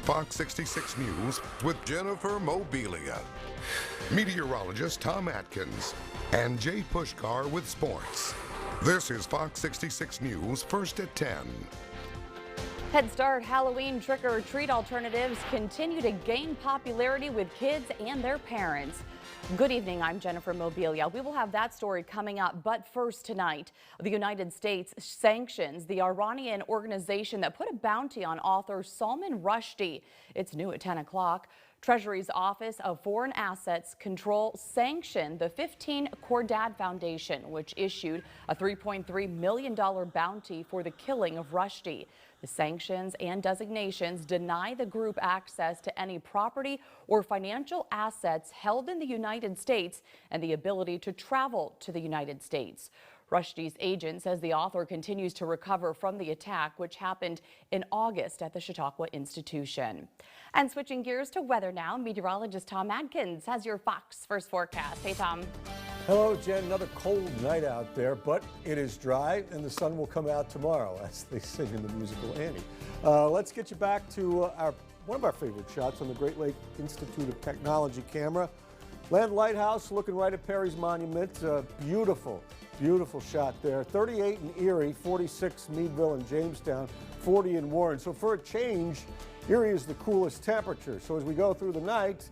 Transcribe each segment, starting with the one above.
Fox 66 News with Jennifer Mobilia, meteorologist Tom Atkins, and Jay Pushkar with sports. This is Fox 66 News, first at 10. Head Start Halloween trick-or-treat alternatives continue to gain popularity with kids and their parents. Good evening, I'm Jennifer Mobilia. We will have that story coming up, but first tonight, the United States sanctions the Iranian organization that put a bounty on author Salman Rushdie. It's new at 10 o'clock. Treasury's Office of Foreign Assets Control sanctioned the 15 Khordad Foundation, which issued a $3.3 million bounty for the killing of Rushdie. The sanctions and designations deny the group access to any property or financial assets held in the United States and the ability to travel to the United States. Rushdie's agent says the author continues to recover from the attack, which happened in August at the Chautauqua Institution. And switching gears to weather now, meteorologist Tom Atkins has your Fox First forecast. Hey, Tom. Hello, Jen. Another cold night out there, but it is dry and the sun will come out tomorrow, as they sing in the musical Annie. Let's get you back to one of our favorite shots on the Great Lake Institute of Technology camera. Land Lighthouse looking right at Perry's Monument. Beautiful, beautiful shot there. 38 in Erie, 46 Meadville and Jamestown, 40 in Warren. So for a change, Erie is the coolest temperature. So as we go through the night,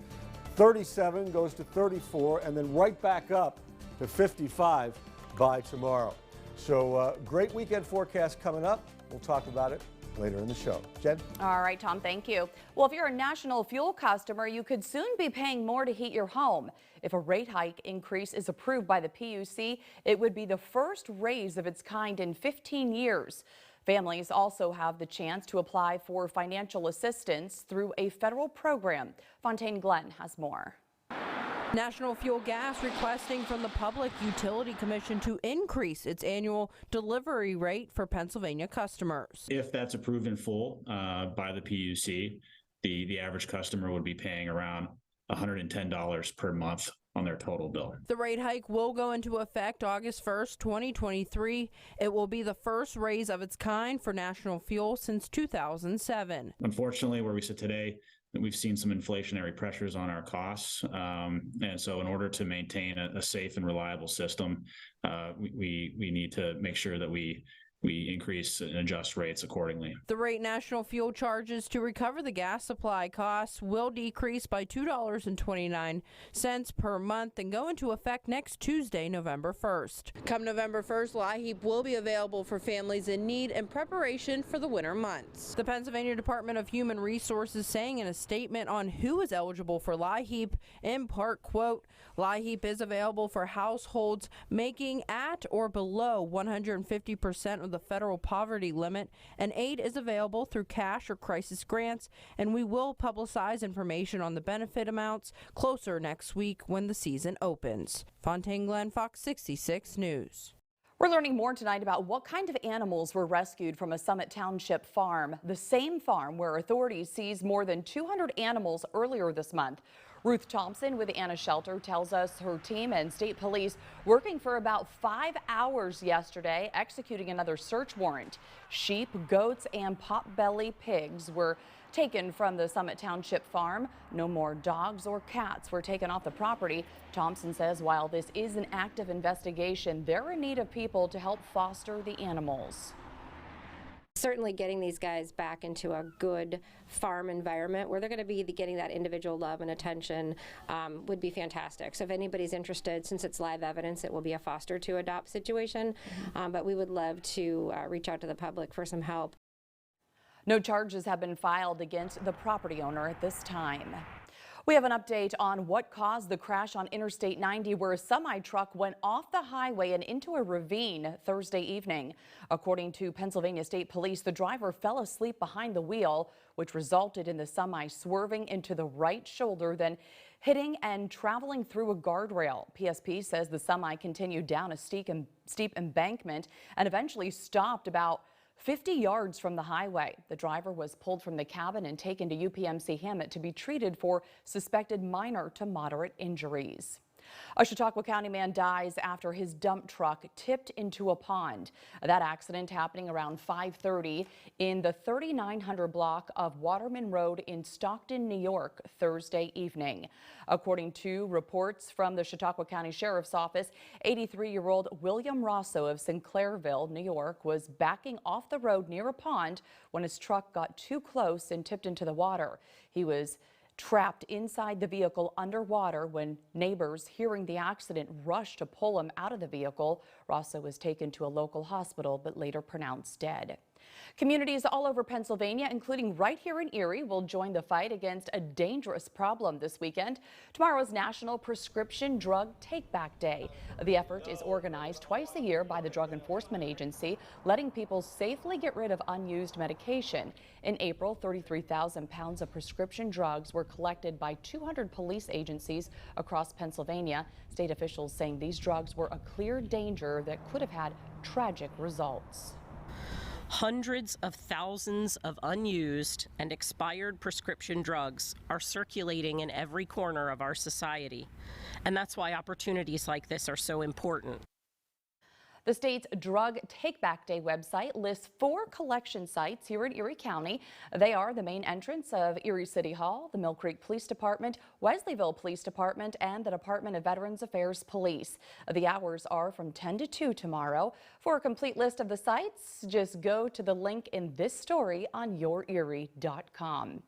37 goes to 34 and then right back up to 55 by tomorrow. So great weekend forecast coming up. We'll talk about it later in the show. Jen? All right, Tom, thank you. Well, if you're a National Fuel customer, you could soon be paying more to heat your home. If a rate hike increase is approved by the PUC, it would be the first raise of its kind in 15 years. Families also have the chance to apply for financial assistance through a federal program. Fontaine Glenn has more. National Fuel Gas requesting from the Public Utility Commission to increase its annual delivery rate for Pennsylvania customers. If that's approved in full by the PUC, the average customer would be paying around $110 per month on their total bill. The rate hike will go into effect August 1st, 2023. It will be the first raise of its kind for National Fuel since 2007. Unfortunately, where we sit today, we've seen some inflationary pressures on our costs. And so in order to maintain a safe and reliable system, we need to make sure that we increase and adjust rates accordingly. The rate National Fuel charges to recover the gas supply costs will decrease by $2.29 per month and go into effect next Tuesday, November 1st. Come November 1st, LIHEAP will be available for families in need in preparation for the winter months. The Pennsylvania Department of Human Resources saying in a statement on who is eligible for LIHEAP, in part, quote, LIHEAP is available for households making at or below 150% of the federal poverty limit, and aid is available through cash or crisis grants, and we will publicize information on the benefit amounts closer next week when the season opens. Fontaine Glenn, Fox 66 News. We're learning more tonight about what kind of animals were rescued from a Summit Township farm, the same farm where authorities seized more than 200 animals earlier this month. Ruth Thompson with the Anna Shelter tells us her team and state police working for about 5 hours yesterday, executing another search warrant. Sheep, goats, and potbelly pigs were taken from the Summit Township farm. No more dogs or cats were taken off the property. Thompson says while this is an active investigation, they're in need of people to help foster the animals. Certainly getting these guys back into a good farm environment where they're going to be getting that individual love and attention would be fantastic. So if anybody's interested, since it's live evidence, it will be a foster to adopt situation, but we would love to reach out to the public for some help. No charges have been filed against the property owner at this time. We have an update on what caused the crash on Interstate 90 where a semi-truck went off the highway and into a ravine Thursday evening. According to Pennsylvania State Police, the driver fell asleep behind the wheel, which resulted in the semi swerving into the right shoulder, then hitting and traveling through a guardrail. PSP says the semi continued down a steep embankment and eventually stopped about 50 yards from the highway. The driver was pulled from the cabin and taken to UPMC Hammett to be treated for suspected minor to moderate injuries. A Chautauqua County man dies after his dump truck tipped into a pond. That accident happening around 5:30 in the 3900 block of Waterman Road in Stockton, New York, Thursday evening. According to reports from the Chautauqua County Sheriff's Office, 83-year-old William Rosso of Sinclairville, New York, was backing off the road near a pond when his truck got too close and tipped into the water. He was trapped inside the vehicle underwater when neighbors hearing the accident rushed to pull him out of the vehicle. Rosso was taken to a local hospital but later pronounced dead. Communities all over Pennsylvania, including right here in Erie, will join the fight against a dangerous problem this weekend. Tomorrow's National Prescription Drug Take-Back Day. The effort is organized twice a year by the Drug Enforcement Agency, letting people safely get rid of unused medication. In April, 33,000 pounds of prescription drugs were collected by 200 police agencies across Pennsylvania. State officials saying these drugs were a clear danger that could have had tragic results. Hundreds of thousands of unused and expired prescription drugs are circulating in every corner of our society, and that's why opportunities like this are so important. The state's Drug Take-Back Day website lists 4 collection sites here in Erie County. They are the main entrance of Erie City Hall, the Mill Creek Police Department, Wesleyville Police Department, and the Department of Veterans Affairs Police. The hours are from 10 to 2 tomorrow. For a complete list of the sites, just go to the link in this story on YourErie.com.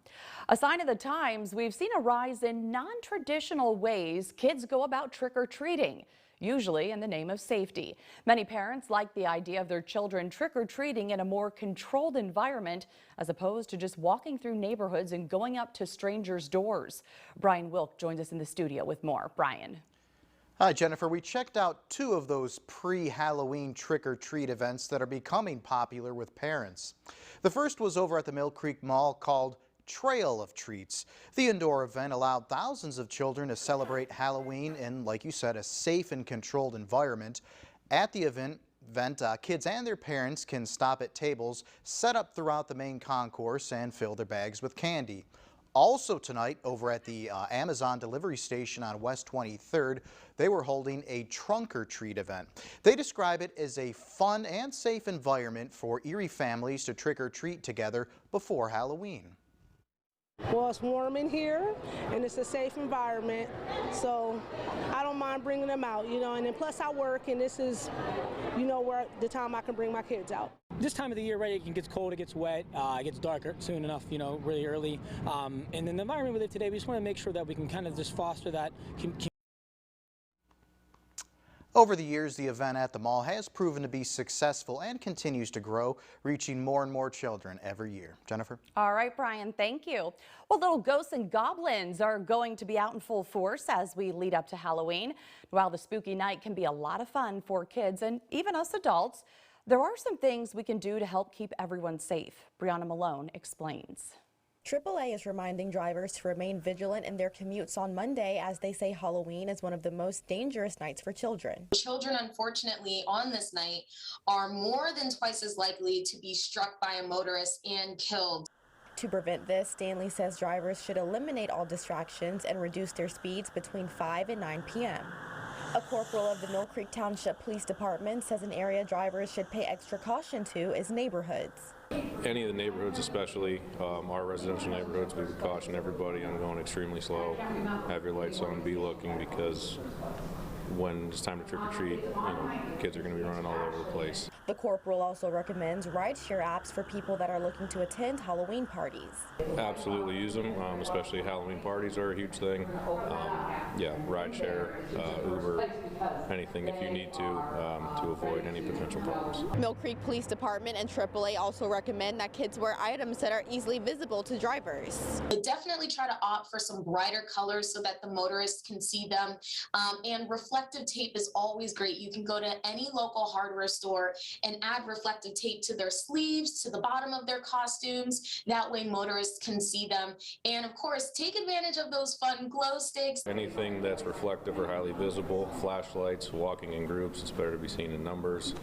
A sign of the times, we've seen a rise in non-traditional ways kids go about trick-or-treating, usually in the name of safety. Many parents like the idea of their children trick-or-treating in a more controlled environment as opposed to just walking through neighborhoods and going up to strangers' doors. Brian Wilk joins us in the studio with more. Brian. Hi, Jennifer. We checked out 2 of those pre-Halloween trick-or-treat events that are becoming popular with parents. The first was over at the Mill Creek Mall called Trail of Treats. The indoor event allowed thousands of children to celebrate Halloween in, like you said, a safe and controlled environment. At the event, kids and their parents can stop at tables set up throughout the main concourse and fill their bags with candy. Also tonight, over at the Amazon delivery station on West 23rd, they were holding a trunk-or-treat event. They describe it as a fun and safe environment for Erie families to trick-or-treat together before Halloween. Well, it's warm in here, and it's a safe environment, so I don't mind bringing them out, you know, and then plus I work, and this is, you know, where the time I can bring my kids out. This time of the year, right, it gets cold, it gets wet, it gets darker soon enough, you know, really early. And in the environment we live today, we just want to make sure that we can kind of just foster that. Over the years, the event at the mall has proven to be successful and continues to grow, reaching more and more children every year. Jennifer? All right, Brian, thank you. Well, little ghosts and goblins are going to be out in full force as we lead up to Halloween. While the spooky night can be a lot of fun for kids and even us adults, there are some things we can do to help keep everyone safe. Brianna Malone explains. AAA is reminding drivers to remain vigilant in their commutes on Monday as they say Halloween is one of the most dangerous nights for children. Children, unfortunately, on this night are more than twice as likely to be struck by a motorist and killed. To prevent this, Stanley says drivers should eliminate all distractions and reduce their speeds between 5 and 9 p.m. A corporal of the Mill Creek Township Police Department says an area drivers should pay extra caution to is neighborhoods. Any of the neighborhoods, especially our residential neighborhoods, we would caution everybody on going extremely slow. Have your lights on, be looking, because when it's time to trick-or-treat, you know, kids are going to be running all over the place. The corporal also recommends rideshare apps for people that are looking to attend Halloween parties. Absolutely use them, especially Halloween parties are a huge thing. Yeah, rideshare, Uber, anything if you need to avoid any potential problems. Mill Creek Police Department and AAA also recommend that kids wear items that are easily visible to drivers. But definitely try to opt for some brighter colors so that the motorists can see them, and reflective tape is always great. You can go to any local hardware store and add reflective tape to their sleeves, to the bottom of their costumes. That way motorists can see them. And of course, take advantage of those fun glow sticks. Anything that's reflective or highly visible, flashlights, walking in groups, it's better to be seen in numbers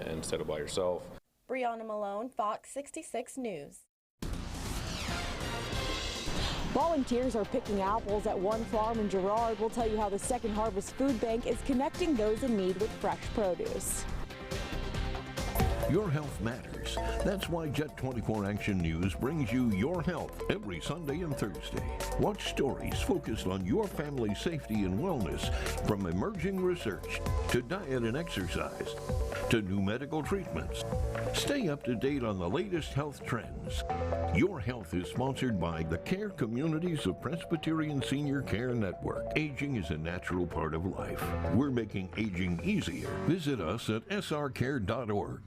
instead of by yourself. Brianna Malone, Fox 66 News. Volunteers are picking apples at one farm in Girard. We'll tell you how the Second Harvest Food Bank is connecting those in need with fresh produce. Your health matters. That's why Jet 24 Action News brings you Your Health every Sunday and Thursday. Watch stories focused on your family's safety and wellness, from emerging research to diet and exercise to new medical treatments. Stay up to date on the latest health trends. Your Health is sponsored by the Care Communities of Presbyterian Senior Care Network. Aging is a natural part of life. We're making aging easier. Visit us at srcare.org.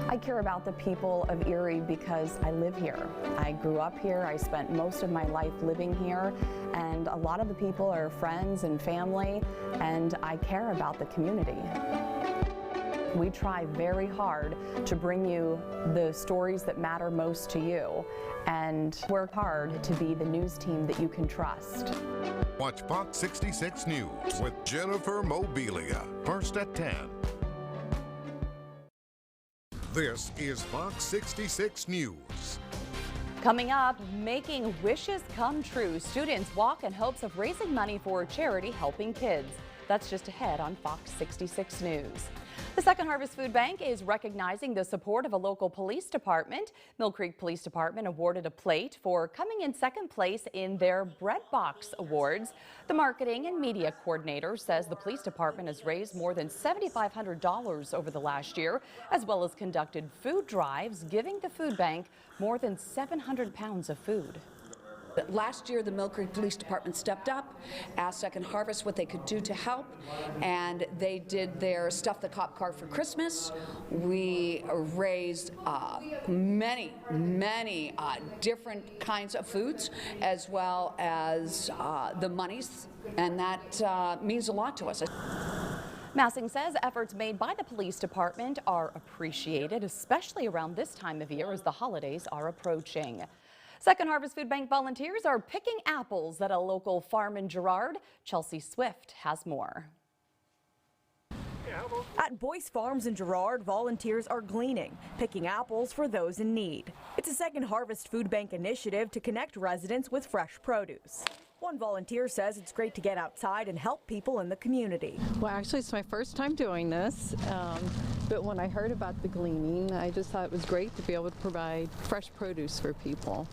I care about the people of Erie because I live here. I grew up here. I spent most of my life living here, and a lot of the people are friends and family, and I care about the community. We try very hard to bring you the stories that matter most to you and work hard to be the news team that you can trust. Watch Fox 66 News with Jennifer Mobilia, first at 10. This is Fox 66 News. Coming up, making wishes come true. Students walk in hopes of raising money for a charity helping kids. That's just ahead on Fox 66 News. The Second Harvest Food Bank is recognizing the support of a local police department. Mill Creek Police Department awarded a plate for coming in second place in their Bread Box Awards. The marketing and media coordinator says the police department has raised more than $7,500 over the last year, as well as conducted food drives, giving the food bank more than 700 pounds of food. Last year, the Mill Creek Police Department stepped up, asked Second Harvest what they could do to help, and they did their Stuff the Cop Car for Christmas. We raised many different kinds of foods, as well as the monies, and that means a lot to us. Massing says efforts made by the police department are appreciated, especially around this time of year as the holidays are approaching. Second Harvest Food Bank volunteers are picking apples at a local farm in Girard. Chelsea Swift has more. At Boyce Farms in Girard, volunteers are gleaning, picking apples for those in need. It's a Second Harvest Food Bank initiative to connect residents with fresh produce. One volunteer says it's great to get outside and help people in the community. Well, actually, it's my first time doing this, but when I heard about the gleaning, I just thought it was great to be able to provide fresh produce for people.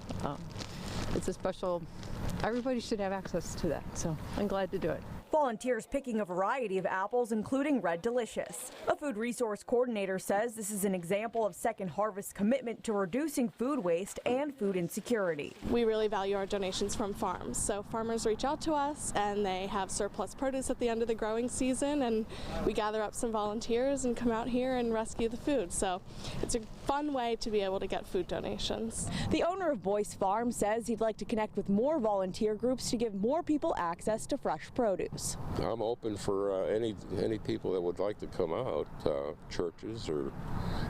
It's a special, everybody should have access to that, so I'm glad to do it. Volunteers picking a variety of apples, including Red Delicious. A food resource coordinator says this is an example of Second Harvest's commitment to reducing food waste and food insecurity. We really value our donations from farms. So farmers reach out to us and they have surplus produce at the end of the growing season, and we gather up some volunteers and come out here and rescue the food. So it's a fun way to be able to get food donations. The owner of Boyce Farm says he'd like to connect with more volunteer groups to give more people access to fresh produce. I'm open for any people that would like to come out, churches or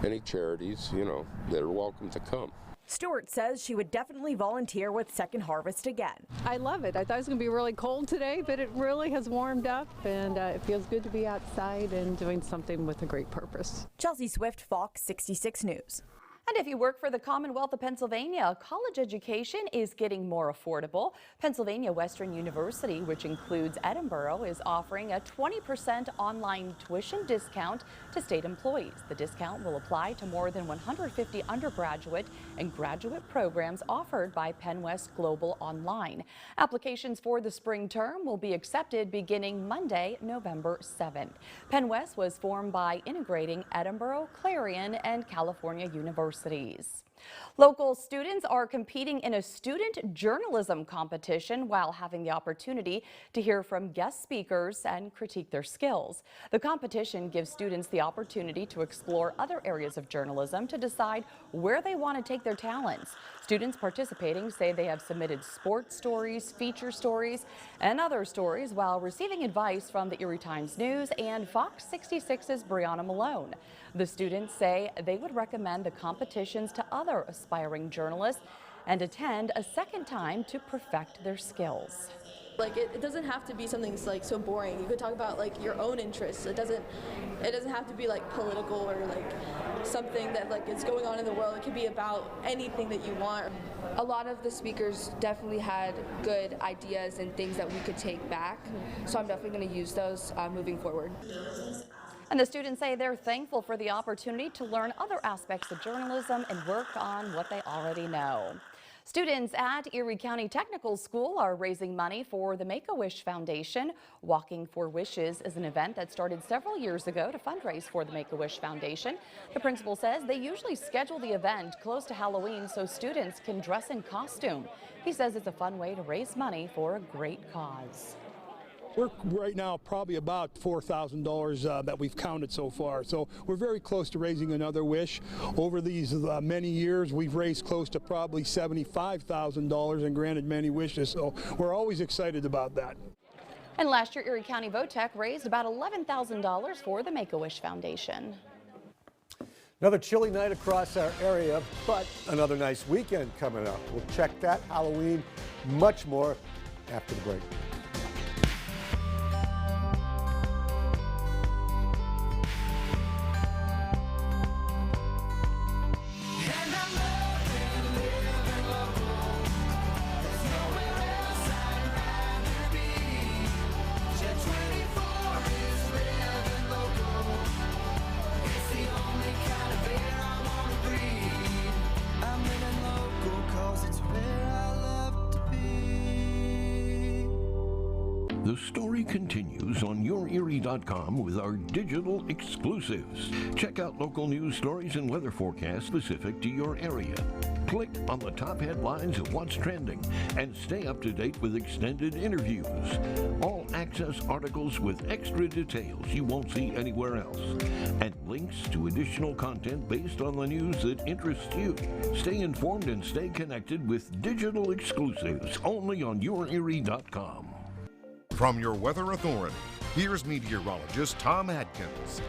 any charities, you know, they're welcome to come. Stewart says she would definitely volunteer with Second Harvest again. I love it. I thought it was going to be really cold today, but it really has warmed up, and it feels good to be outside and doing something with a great purpose. Chelsea Swift, Fox 66 News. And if you work for the Commonwealth of Pennsylvania, college education is getting more affordable. Pennsylvania Western University, which includes Edinboro, is offering a 20% online tuition discount to state employees. The discount will apply to more than 150 undergraduate and graduate programs offered by Penn West Global Online. Applications for the spring term will be accepted beginning Monday, November 7th. Penn West was formed by integrating Edinboro, Clarion, and California universities. Local students are competing in a student journalism competition while having the opportunity to hear from guest speakers and critique their skills. The competition gives students the opportunity to explore other areas of journalism to decide where they want to take their talents. Students participating say they have submitted sports stories, feature stories, and other stories while receiving advice from the Erie Times News and Fox 66's Brianna Malone. The students say they would recommend the competitions to other aspiring journalists and attend a second time to perfect their skills. Like it doesn't have to be something like so boring. You could talk about like your own interests. It doesn't have to be like political or like something that like is going on in the world. It could be about anything that you want. A lot of the speakers definitely had good ideas and things that we could take back. So I'm definitely going to use those moving forward. And the students say they're thankful for the opportunity to learn other aspects of journalism and work on what they already know. Students at Erie County Technical School are raising money for the Make-A-Wish Foundation. Walking for Wishes is an event that started several years ago to fundraise for the Make-A-Wish Foundation. The principal says they usually schedule the event close to Halloween so students can dress in costume. He says it's a fun way to raise money for a great cause. We're right now probably about $4,000 that we've counted so far. So we're very close to raising another wish. Over these many years, we've raised close to probably $75,000 and granted many wishes. So we're always excited about that. And last year, Erie County Votech raised about $11,000 for the Make-A-Wish Foundation. Another chilly night across our area, but another nice weekend coming up. We'll check that, Halloween, much more after the break. The story continues on YourErie.com with our digital exclusives. Check out local news stories and weather forecasts specific to your area. Click on the top headlines of what's trending and stay up to date with extended interviews. All access articles with extra details you won't see anywhere else. And links to additional content based on the news that interests you. Stay informed and stay connected with digital exclusives only on YourErie.com. From your weather authority, here's meteorologist Tom Atkins.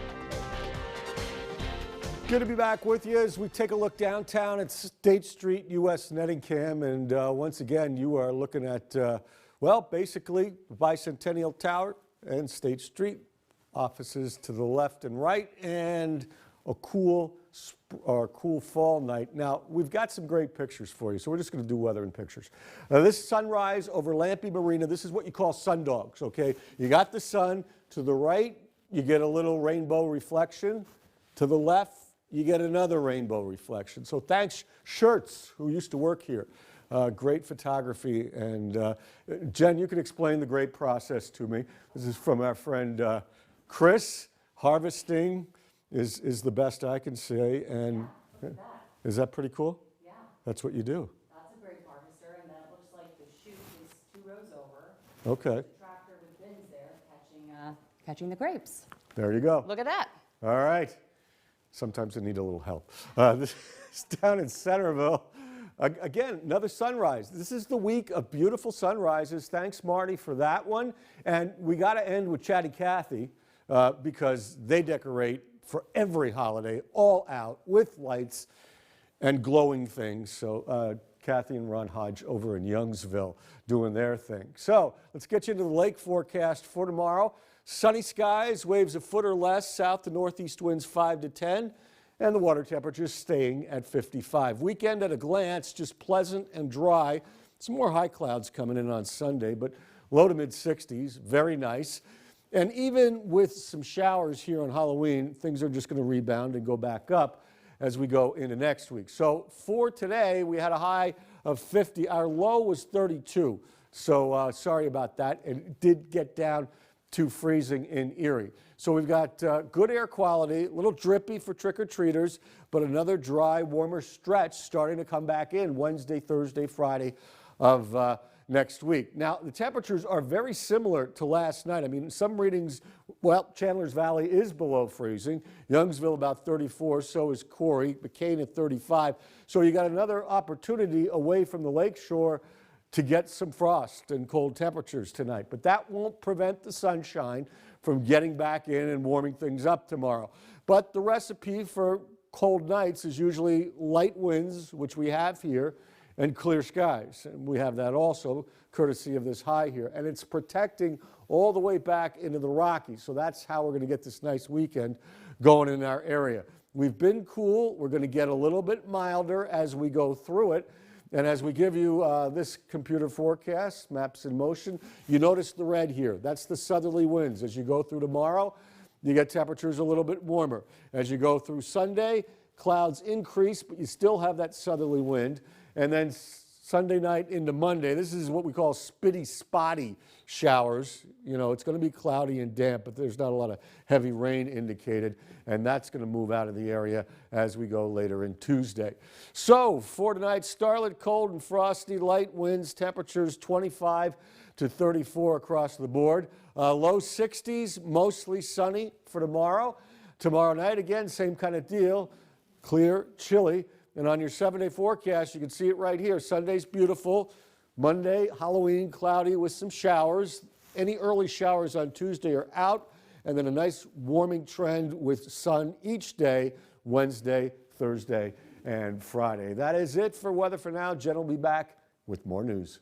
Good to be back with you as we take a look downtown at State Street, U.S. Nettingham. And once again, you are looking at, well, basically Bicentennial Tower and State Street. Offices to the left and right, and a cool fall night. Now, we've got some great pictures for you, so we're just going to do weather and pictures. This sunrise over Lampe Marina, this is what you call sundogs, okay? You got the sun. To the right, you get a little rainbow reflection. To the left, you get another rainbow reflection. So thanks, Shirts, who used to work here. Great photography. And Jen, you can explain the great process to me. This is from our friend Chris. Harvesting is the best I can say, and is that pretty cool? Yeah. That's what you do. That's a great harvester, and that looks like the chute is 2 rows over. Okay. The tractor with bins there catching the grapes. There you go. Look at that. All right. Sometimes I need a little help. This is down in Centerville. Again, another sunrise. This is the week of beautiful sunrises. Thanks, Marty, for that one. And we got to end with Chatty Cathy because they decorate for every holiday, all out, with lights and glowing things. So Kathy and Ron Hodge over in Youngsville doing their thing. So let's get you into the lake forecast for tomorrow. Sunny skies, waves a foot or less, south to northeast winds 5 to 10, and the water temperature staying at 55. Weekend at a glance, just pleasant and dry. Some more high clouds coming in on Sunday, but low to mid 60s, very nice. And even with some showers here on Halloween, things are just going to rebound and go back up as we go into next week. So for today, we had a high of 50. Our low was 32. So sorry about that. It did get down to freezing in Erie. So we've got good air quality, a little drippy for trick-or-treaters, but another dry, warmer stretch starting to come back in Wednesday, Thursday, Friday of next week. Now, the temperatures are very similar to last night. I mean, some readings, well, Chandler's Valley is below freezing. Youngsville about 34, so is Corey. McCain at 35. So you got another opportunity away from the lake shore to get some frost and cold temperatures tonight. But that won't prevent the sunshine from getting back in and warming things up tomorrow. But the recipe for cold nights is usually light winds, which we have here, and clear skies. And we have that also courtesy of this high here. And it's protecting all the way back into the Rockies. So that's how we're going to get this nice weekend going in our area. We've been cool. We're going to get a little bit milder as we go through it. And as we give you this computer forecast, maps in motion, you notice the red here. That's the southerly winds. As you go through tomorrow, you get temperatures a little bit warmer. As you go through Sunday, clouds increase, but you still have that southerly wind. And then Sunday night into Monday, this is what we call spitty, spotty showers. You know, it's going to be cloudy and damp, but there's not a lot of heavy rain indicated, and that's going to move out of the area as we go later in Tuesday. So for tonight, starlit, cold and frosty, light winds, temperatures 25 to 34 across the board. Low 60s, mostly sunny for tomorrow. Tomorrow night, again, same kind of deal, clear, chilly. And on your 7-day forecast, you can see it right here. Sunday's beautiful. Monday, Halloween, cloudy with some showers. Any early showers on Tuesday are out. And then a nice warming trend with sun each day, Wednesday, Thursday, and Friday. That is it for weather for now. Jen will be back with more news.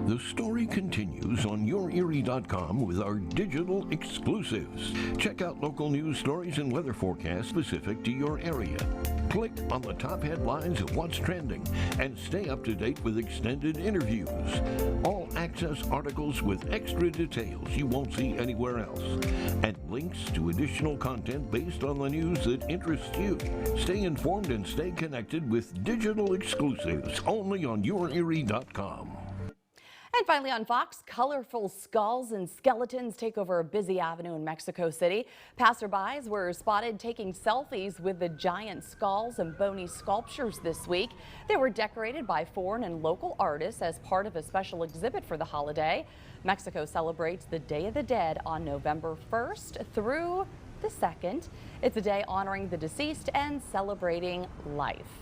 The story continues on YourErie.com with our digital exclusives. Check out local news stories and weather forecasts specific to your area. Click on the top headlines of what's trending and stay up to date with extended interviews. All access articles with extra details you won't see anywhere else. And links to additional content based on the news that interests you. Stay informed and stay connected with digital exclusives only on YourErie.com. And finally on Fox, colorful skulls and skeletons take over a busy avenue in Mexico City. Passerbys were spotted taking selfies with the giant skulls and bony sculptures this week. They were decorated by foreign and local artists as part of a special exhibit for the holiday. Mexico celebrates the Day of the Dead on November 1st through the 2nd. It's a day honoring the deceased and celebrating life.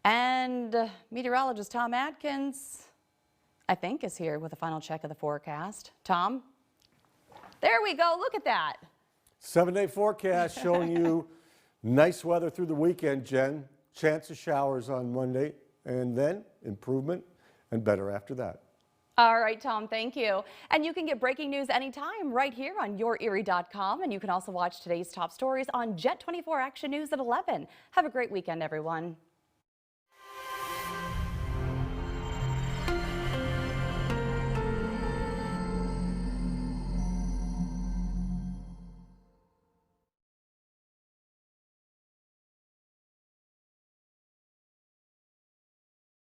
And meteorologist Tom Atkins, I think, is here with a final check of the forecast. Tom? There we go. Look at that. 7-day forecast showing you nice weather through the weekend, Jen. Chance of showers on Monday, and then improvement and better after that. All right, Tom, thank you. And you can get breaking news anytime right here on YourErie.com. And you can also watch today's top stories on Jet 24 Action News at 11. Have a great weekend, everyone.